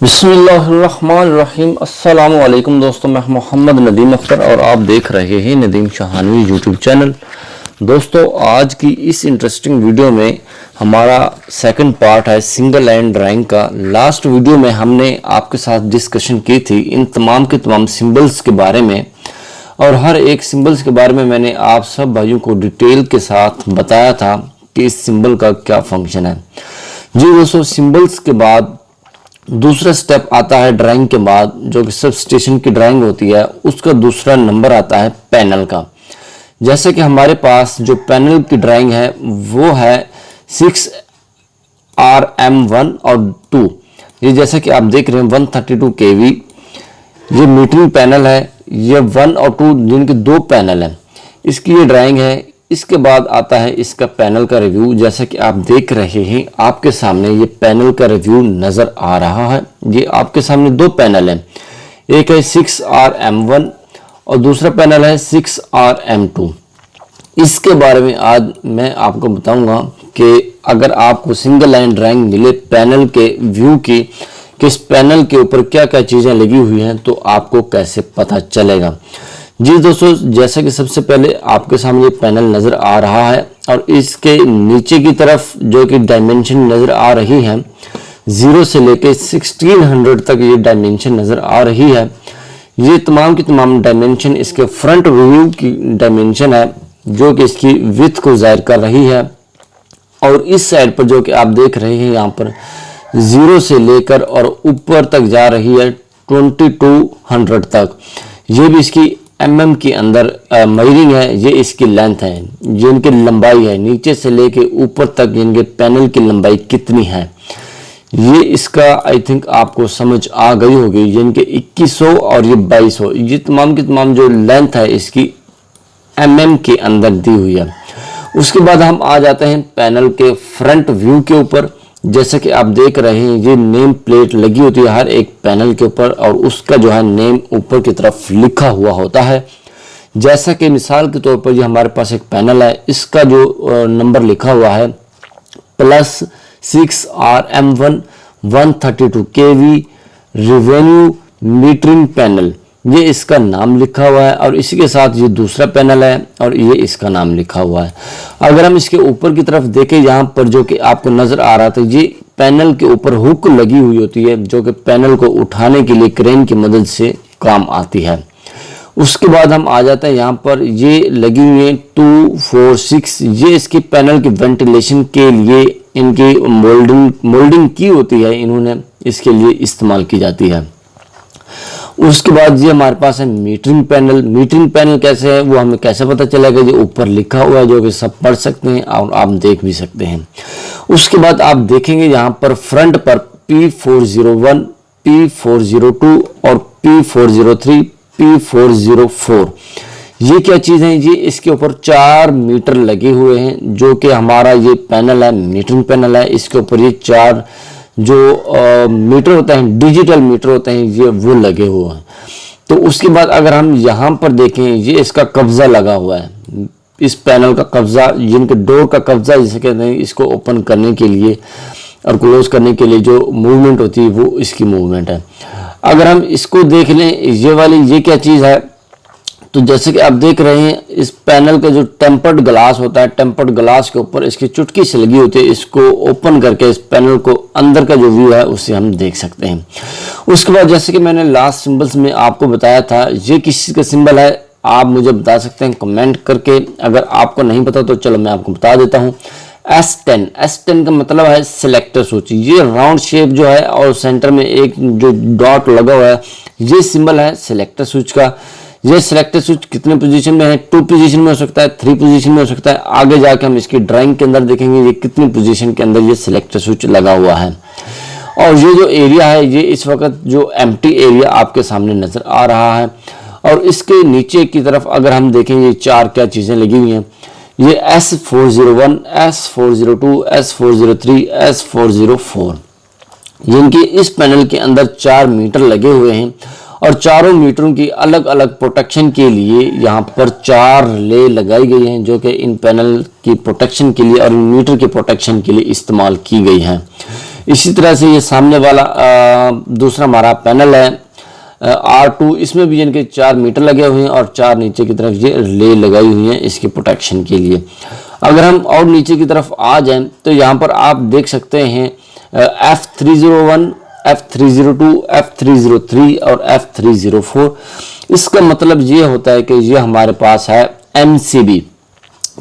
बिस्मिल्लाहिर्रहमानिर्रहीम। अस्सलामु अलैकुम दोस्तों, मैं मोहम्मद नदीम अख्तर और आप देख रहे हैं नदीम शाहानवी यूट्यूब चैनल। दोस्तों, आज की इस इंटरेस्टिंग वीडियो में हमारा सेकंड पार्ट है सिंगल लाइन ड्राइंग का। लास्ट वीडियो में हमने आपके साथ डिस्कशन की थी इन तमाम के तमाम सिंबल्स के बारे में, और हर एक सिंबल्स के बारे में मैंने आप सब भाइयों को डिटेल के साथ बताया था कि इस सिंबल का क्या फंक्शन है। जी दोस्तों, सिंबल्स के बाद दूसरा स्टेप आता है ड्राइंग के बाद, जो कि सब स्टेशन की ड्राइंग होती है, उसका दूसरा नंबर आता है पैनल का। जैसे कि हमारे पास जो पैनल की ड्राइंग है वो है 6RM1 और 2। ये जैसे कि आप देख रहे हैं 132 kV ये मीटरिंग पैनल है। ये 1 और 2 जिनके दो पैनल हैं, इसकी ये ड्राइंग है। इसके बाद आता है इसका पैनल का रिव्यू। जैसे कि आप देख रहे हैं आपके सामने ये पैनल का रिव्यू नज़र आ रहा है। ये आपके सामने दो पैनल हैं, एक है 6RM1 और दूसरा पैनल है 6RM2। इसके बारे में आज मैं आपको बताऊंगा कि अगर आपको सिंगल लाइन ड्राइंग मिले पैनल के व्यू की, किस पैनल के ऊपर क्या क्या चीज़ें लगी हुई हैं, तो आपको कैसे पता चलेगा। जी दोस्तों, जैसा कि सबसे पहले आपके सामने पैनल नज़र आ रहा है और इसके नीचे की तरफ जो कि डायमेंशन नज़र आ रही है 0 से लेके 1600 तक ये डायमेंशन नज़र आ रही है। ये तमाम की तमाम डायमेंशन इसके फ्रंट व्यू की डायमेंशन है, जो कि इसकी विड्थ को ज़ाहिर कर रही है। और इस साइड पर जो कि आप देख रहे हैं यहाँ पर 0 से लेकर और ऊपर तक जा रही है 2200 तक। ये भी इसकी mm के अंदर मेजरिंग है। ये इसकी लेंथ है, ये इनकी लंबाई है, नीचे से लेके ऊपर तक इनके पैनल की लंबाई कितनी है, ये इसका आई थिंक आपको समझ आ गई होगी। ये इनके 2100 और ये 2200, ये तमाम की तमाम जो लेंथ है इसकी mm के अंदर दी हुई है। उसके बाद हम आ जाते हैं पैनल के फ्रंट व्यू के ऊपर। जैसे कि आप देख रहे हैं ये नेम प्लेट लगी होती है हर एक पैनल के ऊपर, और उसका जो है नेम ऊपर की तरफ लिखा हुआ होता है। जैसा कि मिसाल के तौर पर ये हमारे पास एक पैनल है, इसका जो नंबर लिखा हुआ है +6RM1 132 kV revenue metering panel, ये इसका नाम लिखा हुआ है। और इसी के साथ ये दूसरा पैनल है और ये इसका नाम लिखा हुआ है। अगर हम इसके ऊपर की तरफ देखें, यहाँ पर जो कि आपको नज़र आ रहा था, ये पैनल के ऊपर हुक लगी हुई होती है, जो कि पैनल को उठाने के लिए क्रेन की मदद से काम आती है। उसके बाद हम आ जाते हैं यहाँ पर ये लगी हुई है 246, ये इसकी पैनल की वेंटिलेशन के लिए इनकी मोल्डिंग की होती है, इन्होंने इसके लिए इस्तेमाल की जाती है। उसके बाद ये हमारे पास है मीटरिंग पैनल। मीटरिंग पैनल कैसे है वो हमें कैसे पता चलेगा, ये ऊपर लिखा हुआ है, जो कि सब पढ़ सकते हैं और आप देख भी सकते हैं। उसके बाद आप देखेंगे यहाँ पर फ्रंट पर P401, P402 और P403, P404, ये क्या चीज़ है, ये इसके ऊपर 4 मीटर लगे हुए हैं, जो कि हमारा ये पैनल है मीटरिंग पैनल है। इसके ऊपर ये 4 जो मीटर होते हैं, डिजिटल मीटर होते हैं, ये वो लगे हुए हैं। तो उसके बाद अगर हम यहाँ पर देखें, ये इसका कब्जा लगा हुआ है, इस पैनल का कब्जा, जिनके डोर का कब्जा जिसे कहते हैं, इसको ओपन करने के लिए और क्लोज करने के लिए जो मूवमेंट होती है वो इसकी मूवमेंट है। अगर हम इसको देख लें, ये वाली ये क्या चीज़ है, तो जैसे कि आप देख रहे हैं इस पैनल का जो टेम्पर्ड ग्लास होता है, टेम्पर्ड ग्लास के ऊपर इसकी चुटकी से लगी होती है। इसको ओपन करके इस पैनल को अंदर का जो व्यू है उससे हम देख सकते हैं। उसके बाद जैसे कि मैंने लास्ट सिंबल्स में आपको बताया था, ये किस चीज़ का सिंबल है आप मुझे बता सकते हैं कमेंट करके। अगर आपको नहीं पता तो चलो मैं आपको बता देता हूँ। S10 का मतलब है सिलेक्टर स्विच। ये राउंड शेप जो है और सेंटर में एक जो डॉट लगा हुआ है, ये सिंबल है सिलेक्टर स्विच का। ये सिलेक्टर स्विच कितने पोजीशन में है, 2 पोजीशन में हो सकता है, 3 पोजीशन में हो सकता है। आगे जाके हम इसकी ड्राइंग के अंदर देखेंगे ये कितनी पोजीशन के अंदर ये सिलेक्टर स्विच लगा हुआ है। और ये जो एरिया है, ये इस वक्त जो एम्प्टी एरिया आपके सामने नजर आ रहा है। और इसके नीचे की तरफ अगर हम देखें ये 4 क्या चीज़ें लगी हुई हैं, ये S401, S402, S403, S404, जिनके इस पैनल के अंदर 4 मीटर लगे हुए हैं। और चारों मीटरों की अलग अलग प्रोटेक्शन के लिए यहाँ पर 4 ले लगाई गई हैं, जो कि इन पैनल की प्रोटेक्शन के लिए और इन मीटर की प्रोटेक्शन के लिए इस्तेमाल की गई हैं। इसी तरह से ये सामने वाला दूसरा हमारा पैनल है R2, इसमें भी इनके 4 मीटर लगे हुए हैं और 4 नीचे की तरफ ये रिले लगाई हुई हैं इसके प्रोटेक्शन के लिए। अगर हम और नीचे की तरफ आ जाएं तो यहाँ पर आप देख सकते हैं F301, F302, F303 और F304। इसका मतलब ये होता है कि ये हमारे पास है MCB।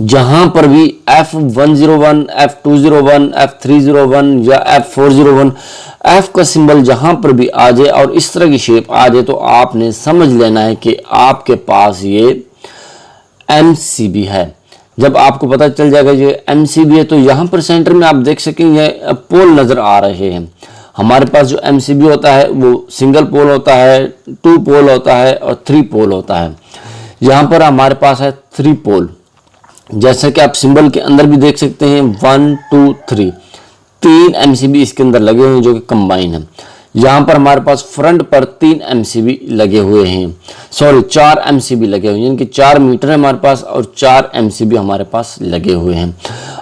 जहां पर भी F101, F201, F301 या F401 F का सिंबल जहां पर भी आ जाए और इस तरह की शेप आ जाए तो आपने समझ लेना है कि आपके पास ये MCB है। जब आपको पता चल जाएगा ये MCB है तो यहाँ पर सेंटर में आप देख सकेंगे पोल नज़र आ रहे हैं। हमारे पास जो MCB होता है वो सिंगल पोल होता है, 2 पोल होता है और 3 पोल होता है। यहाँ पर हमारे पास है 3 पोल, जैसा कि आप सिंबल के अंदर भी देख सकते हैं 1 2 3, 3 MCB इसके अंदर लगे हुए हैं जो कि कंबाइन है। यहाँ पर हमारे पास फ्रंट पर 3 MCB लगे हुए हैं, सॉरी 4 MCB लगे हुए हैं, यानी कि 4 मीटर है हमारे पास और 4 MCB हमारे पास लगे हुए हैं।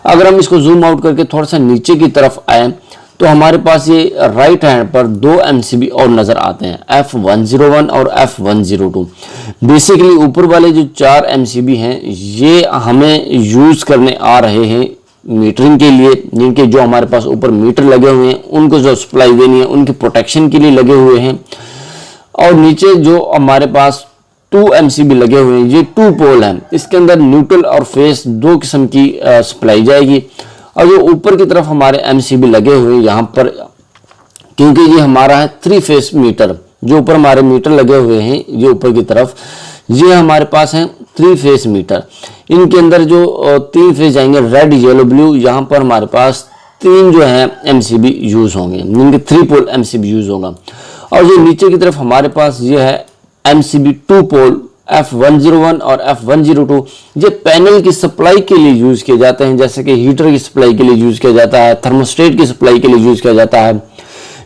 अगर हम इसको जूम आउट करके थोड़ा सा नीचे की तरफ आए तो हमारे पास ये राइट हैंड पर 2 MCB और नज़र आते हैं, F101 और F102। बेसिकली ऊपर वाले जो 4 MCB हैं ये हमें यूज़ करने आ रहे हैं मीटरिंग के लिए, जिनके जो हमारे पास ऊपर मीटर लगे हुए हैं उनको जो सप्लाई देनी है उनके प्रोटेक्शन के लिए लगे हुए हैं। और नीचे जो हमारे पास 2 MCB लगे हुए हैं ये 2 पोल हैं, इसके अंदर न्यूट्रल और फेस 2 किस्म की सप्लाई जाएगी। और जो ऊपर की तरफ हमारे MCB लगे हुए हैं यहाँ पर, क्योंकि ये हमारा है 3 फेस मीटर, जो ऊपर हमारे मीटर लगे हुए हैं ये ऊपर की तरफ ये हमारे पास हैं 3 फेस मीटर। इनके अंदर जो 3 फेस जाएंगे रेड येलो ब्लू, यहाँ पर हमारे पास 3 जो है MCB यूज होंगे, इनके 3 पोल MCB यूज होगा। और जो नीचे की तरफ हमारे पास ये है MCB 2 पोल F101 और F102, ये पैनल की सप्लाई के लिए यूज किए जाते हैं, जैसे कि हीटर की सप्लाई के लिए यूज किया जाता है, थर्मोस्टेट की सप्लाई के लिए यूज किया जाता है,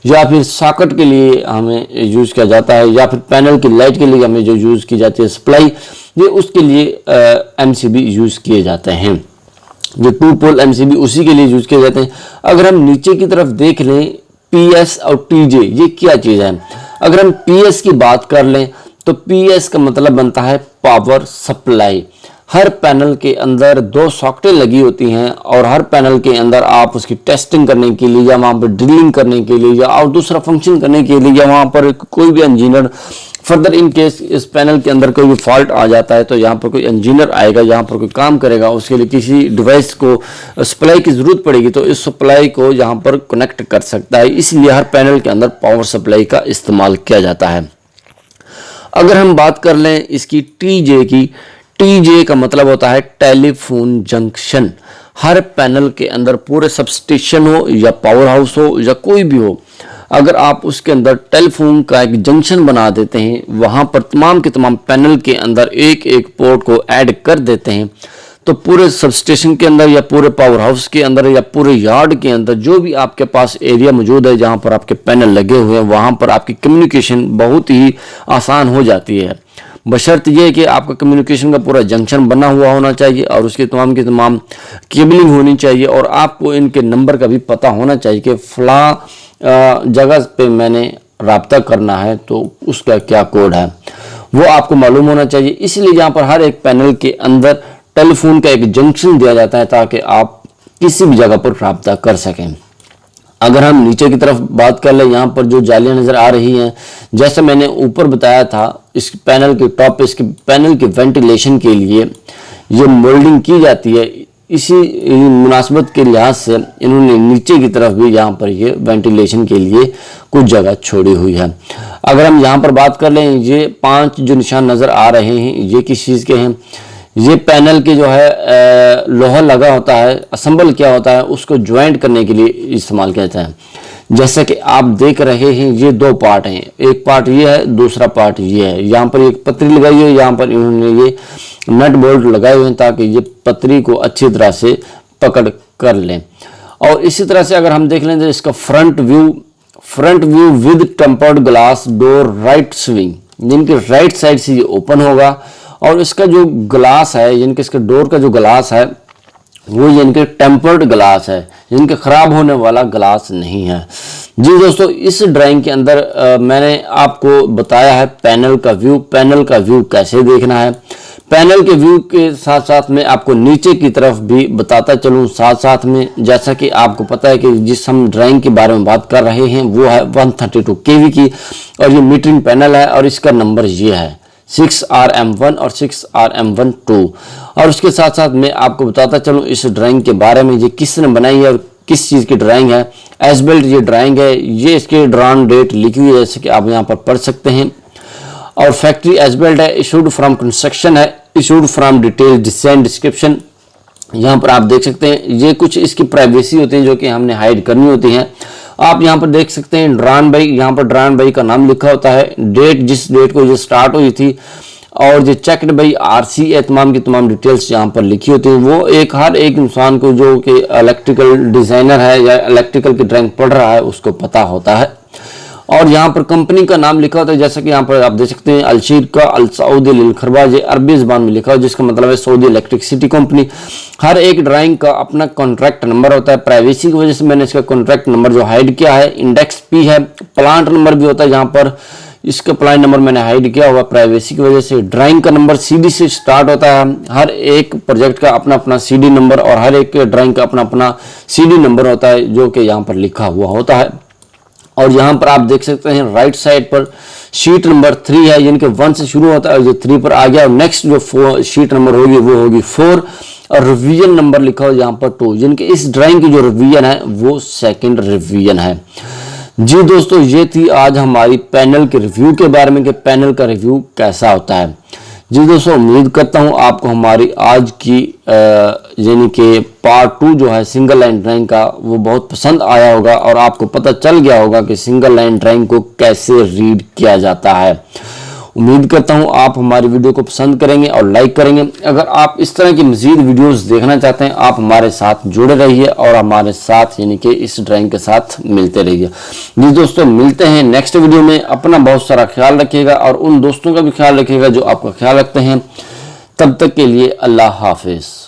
या फिर सॉकेट के लिए हमें यूज किया जाता है, या फिर पैनल की लाइट के लिए हमें जो यूज की जाती है सप्लाई, ये उसके लिए MCB यूज किए जाते हैं। जो 2 पोल MCB उसी के लिए यूज किए जाते हैं। अगर हम नीचे की तरफ देख लें PS और TJ ये क्या चीज़ है। अगर हम PS की बात कर लें तो PS का मतलब बनता है पावर सप्लाई। हर पैनल के अंदर 2 सॉकेटें लगी होती हैं और हर पैनल के अंदर आप उसकी टेस्टिंग करने के लिए या वहाँ पर ड्रिलिंग करने के लिए या और दूसरा फंक्शन करने के लिए या वहाँ पर कोई भी इंजीनियर फर्दर इन केस इस पैनल के अंदर कोई भी फॉल्ट आ जाता है तो यहाँ पर कोई इंजीनियर आएगा, यहाँ पर कोई काम करेगा, उसके लिए किसी डिवाइस को सप्लाई की ज़रूरत पड़ेगी तो इस सप्लाई को यहाँ पर कनेक्ट कर सकता है। इसलिए हर पैनल के अंदर पावर सप्लाई का इस्तेमाल किया जाता है। अगर हम बात कर लें इसकी TJ की, TJ का मतलब होता है टेलीफोन जंक्शन। हर पैनल के अंदर पूरे सबस्टेशन हो या पावर हाउस हो या कोई भी हो, अगर आप उसके अंदर टेलीफोन का एक जंक्शन बना देते हैं, वहाँ पर तमाम के तमाम पैनल के अंदर एक एक पोर्ट को ऐड कर देते हैं, तो पूरे सबस्टेशन के अंदर या पूरे पावर हाउस के अंदर या पूरे यार्ड के अंदर जो भी आपके पास एरिया मौजूद है जहाँ पर आपके पैनल लगे हुए हैं वहाँ पर आपकी कम्युनिकेशन बहुत ही आसान हो जाती है। बशर्त यह कि आपका कम्युनिकेशन का पूरा जंक्शन बना हुआ होना चाहिए और उसकी तमाम की तमाम केबलिंग होनी चाहिए और आपको इनके नंबर का भी पता होना चाहिए कि फला जगह पे मैंने राब्ता करना है तो उसका क्या कोड है वो आपको मालूम होना चाहिए। इसलिए यहाँ पर हर एक पैनल के अंदर टेलीफोन का एक जंक्शन दिया जाता है ताकि आप किसी भी जगह पर राब्ता कर सकें। अगर हम नीचे की तरफ बात कर ले, यहाँ पर जो जालियाँ नज़र आ रही हैं, जैसे मैंने ऊपर बताया था इस पैनल के टॉप पे इसके पैनल के वेंटिलेशन के लिए ये मोल्डिंग की जाती है। इसी मुनासबत के लिहाज से इन्होंने नीचे की तरफ भी यहाँ पर ये वेंटिलेशन के लिए कुछ जगह छोड़ी हुई है। अगर हम यहाँ पर बात कर लें, ये 5 जो निशान नज़र आ रहे हैं ये किस चीज़ के हैं। ये पैनल के जो है लोहा लगा होता है, असम्बल किया होता है, उसको ज्वाइंट करने के लिए इस्तेमाल किया जाता है। जैसे कि आप देख रहे हैं ये 2 पार्ट हैं, एक पार्ट ये है, दूसरा पार्ट ये है। यहाँ पर एक पतरी लगाई है, यहाँ पर इन्होंने ये नट बोल्ट लगाए हुए हैं ताकि ये पतरी को अच्छी तरह से पकड़ कर लें। और इसी तरह से अगर हम देख लें तो इसका front view with tempered glass door right swing, जिनके राइट साइड से ये ओपन होगा और इसका जो ग्लास है, यानी कि इसका डोर का जो ग्लास है वो इनके टेम्पर्ड ग्लास है, इनके खराब होने वाला ग्लास नहीं है। जी दोस्तों, इस ड्राइंग के अंदर मैंने आपको बताया है पैनल का व्यू। पैनल का व्यू कैसे देखना है, पैनल के व्यू के साथ साथ में आपको नीचे की तरफ भी बताता चलूं साथ साथ में। जैसा कि आपको पता है कि जिस हम ड्राइंग के बारे में बात कर रहे हैं वो है 132 kV की, और ये मीटरिंग पैनल है और इसका नंबर ये है 6RM1 और 6RM12। और उसके साथ साथ मैं आपको बताता चलूं इस ड्राइंग के बारे में, ये किसने बनाई है और किस चीज़ की ड्राइंग है। एसबिल्ट ये ड्राइंग है, ये इसकी ड्रॉन डेट लिखी हुई है जैसे कि आप यहाँ पर पढ़ सकते हैं। और फैक्ट्री एसबिल्ट है, इशूड फ्रॉम कंस्ट्रक्शन है, issued from detail design description. यहाँ पर आप देख सकते हैं ये कुछ इसकी प्राइवेसी होती है जो कि हमने हाइड करनी होती है। आप यहाँ पर देख सकते हैं ड्रान भाई, यहाँ पर ड्रान भाई का नाम लिखा होता है, डेट जिस डेट को ये स्टार्ट हुई थी, और ये चेक्ड भाई RC है, तमाम की तमाम डिटेल्स यहाँ पर लिखी होती है। वो एक हर एक इंसान को जो कि इलेक्ट्रिकल डिजाइनर है या इलेक्ट्रिकल की ड्राइंग पढ़ रहा है उसको पता होता है। और यहाँ पर कंपनी का नाम लिखा होता है, जैसा कि यहाँ पर आप देख सकते हैं अलशीर का अल सऊदी लिल खरबाज, अरबी ज़बान में लिखा हो जिसका मतलब है सऊदी इलेक्ट्रिसिटी कंपनी। हर एक ड्राइंग का अपना कॉन्ट्रैक्ट नंबर होता है। प्राइवेसी की वजह से मैंने इसका कॉन्ट्रैक्ट नंबर जो हाइड किया है, इंडेक्स P है। प्लांट नंबर भी होता है, यहाँ पर इसका प्लांट नंबर मैंने हाइड किया हुआ प्राइवेसी की वजह से। ड्राइंग का नंबर CD से स्टार्ट होता है। हर एक प्रोजेक्ट का अपना अपना CD नंबर और हर एक ड्राइंग का अपना अपना CD नंबर होता है जो कि यहाँ पर लिखा हुआ होता है। और यहाँ पर आप देख सकते हैं राइट साइड पर शीट नंबर 3 है, यानी कि 1 से शुरू होता है और जो 3 पर आ गया। और नेक्स्ट जो शीट नंबर होगी वो होगी 4, और रिवीजन नंबर लिखा हो यहाँ पर 2, यानी कि इस ड्राइंग की जो रिवीजन है वो सेकंड रिवीजन है। जी दोस्तों, ये थी आज हमारी पैनल के रिव्यू के बारे में कि पैनल का रिव्यू कैसा होता है। जी दोस्तों, उम्मीद करता हूँ आपको हमारी आज की यानी कि पार्ट 2 जो है सिंगल लाइन ड्राइंग का वो बहुत पसंद आया होगा और आपको पता चल गया होगा कि सिंगल लाइन ड्राइंग को कैसे रीड किया जाता है। उम्मीद करता हूँ आप हमारी वीडियो को पसंद करेंगे और लाइक करेंगे। अगर आप इस तरह की मज़ीद वीडियोस देखना चाहते हैं आप हमारे साथ जुड़े रहिए और हमारे साथ यानी कि इस ड्राइंग के साथ मिलते रहिए। जी दोस्तों, मिलते हैं नेक्स्ट वीडियो में। अपना बहुत सारा ख्याल रखिएगा और उन दोस्तों का भी ख्याल रखिएगा जो आपका ख्याल रखते हैं। तब तक के लिए अल्लाह हाफिज़।